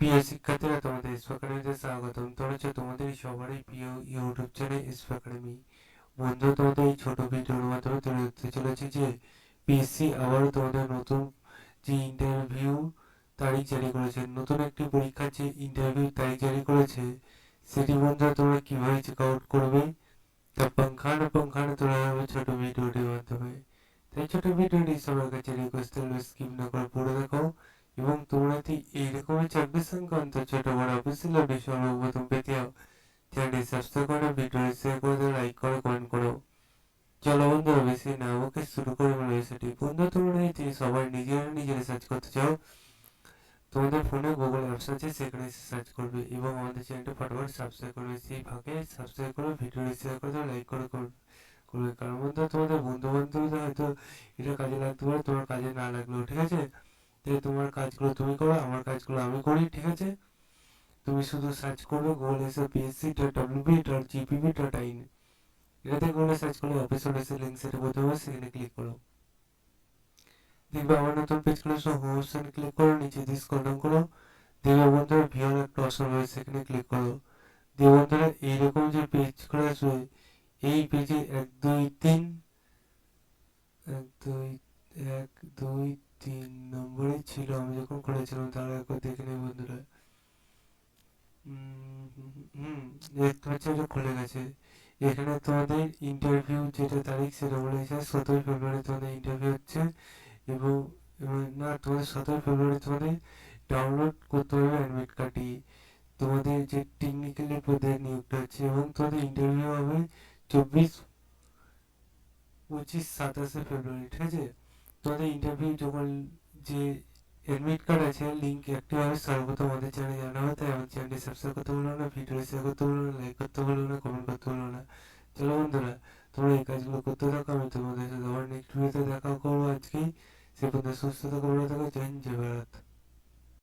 প্রিয় শিক্ষার্থীরা, তোমাদের এসপি একাডেমিতে স্বাগতম। তোমরা হচ্ছে তোমাদের সবারই প্রিয় ইউটিউব চ্যানেল এসপি একাডেমি। বন্ধু, তোমাদের এই ছোট ভিডিওর মাধ্যমে তুলে ধরতে চলেছি যে পিএসসি আবারও তোমাদের নতুন যে ইন্টারভিউ তারিখ জারি করেছে, নতুন একটি পরীক্ষার যে ইন্টারভিউ তারিখ জারি করেছে, সেটি বন্ধুরা তোমরা কিভাবে চেক আউট করবে তা पंखाने তোলা হবে ছোট ভিডিওটির মাধ্যমে। তাই ছোট ভিডিওটি সবার কাছে রিকোয়েস্ট থাকবে, স্কিপ না করে পুরো দেখো। এবং তোমরা যদি এইরকমই 24 সংক্রান্ত ছোট বড় অফিসিয়াল আপডেট সর্বপ্রথম পেতে হও, চ্যানেলটি সাবস্ক্রাইব করে ভিডিওটি শেয়ার করে দাও, লাইক করো, কমেন্ট করো। চলো বন্ধুরা, বেশি না আমাকে শুরু করে সেটি বন্ধু, তোমরা যদি সবাই নিজেরা সার্চ করতে চাও, তোমাদের ফোনে গুগল অ্যাপস আছে, সেখানে সার্চ করবে এবং আমাদের চ্যানেলটা ফটাফট সাবস্ক্রাইব করবে। সেই ফাঁকে সাবস্ক্রাইব করবে, ভিডিওটি শেয়ার করে দাও, লাইক করো, করবে। কারণ বন্ধু, তোমাদের বন্ধু বান্ধবদের হয়তো এটা কাজে লাগতে পারে, তোমার কাজে না লাগলেও ঠিক আছে। তাই তোমার কাজগুলো তুমি করো, আমার কাজগুলো আমি করি, ঠিক আছে। তুমি শুধু সার্চ করবে গুগল এসে psc.wp.gpv.in, এটাতে গুগলে সার্চ করলে অফিসিয়াল লিঙ্ক সেটা প্রথমে হবে, সেখানে ক্লিক করো। দেখবে আমার নতুন পেজ খুলে হোম অপশন ক্লিক করো, নিচে দিয়ে স্ক্রল ডাউন করো, দেখবে বন্ধুরা ভিউর একটা অপশন রয়েছে, সেখানে ক্লিক করো। দিয়ে বন্ধুরা এইরকম যে পেজ করে আসবে, এই পেজে এক দুই এক দুই তিন নম্বরে ছিল আমি যখন করেছিলাম, তারা একবার দেখে নেই বন্ধুরা। দেখতে পাচ্ছি এটা খুলে গেছে। এখানে তোমাদের ইন্টারভিউ যেটা তারিখ সেটা বলেছে 17 ফেব্রুয়ারি তোমাদের ইন্টারভিউ হচ্ছে। এবং না, তোমাদের 17 ফেব্রুয়ারি তোমাদের ডাউনলোড করতে হবে অ্যাডমিট কার্ডটি। তোমাদের যে টেকনিক্যালি পদে নিয়োগটা হচ্ছে, এবং তোমাদের ইন্টারভিউ হবে 24, 25, 27 ফেব্রুয়ারি, ঠিক আছে। তোমাদের ইন্টারভিউ যখন যে অ্যাডমিট কার্ড আছে, লিঙ্ক অ্যাক্টিভ হবে সর্বপ্রথম আমাদের চ্যানেলে জানা হবে। তাই আমার চ্যানেলটি সাবস্ক্রাইব করতে বলবো না, ভিডিও শেয়ার করতে বলবো না, লাইক করতে বলবো না, কমেন্ট করতে বলবো না। চলো বন্ধুরা, তোমরা এই কাজগুলো করতে থাকো, আমি তোমাদের সাথে আবার নেক্সট ভিডিওতে দেখা করবো আজকেই। সে পর্যন্ত সুস্থ থাকো, ভালো থাকো, জয় হিন্দ, জয় ভারত।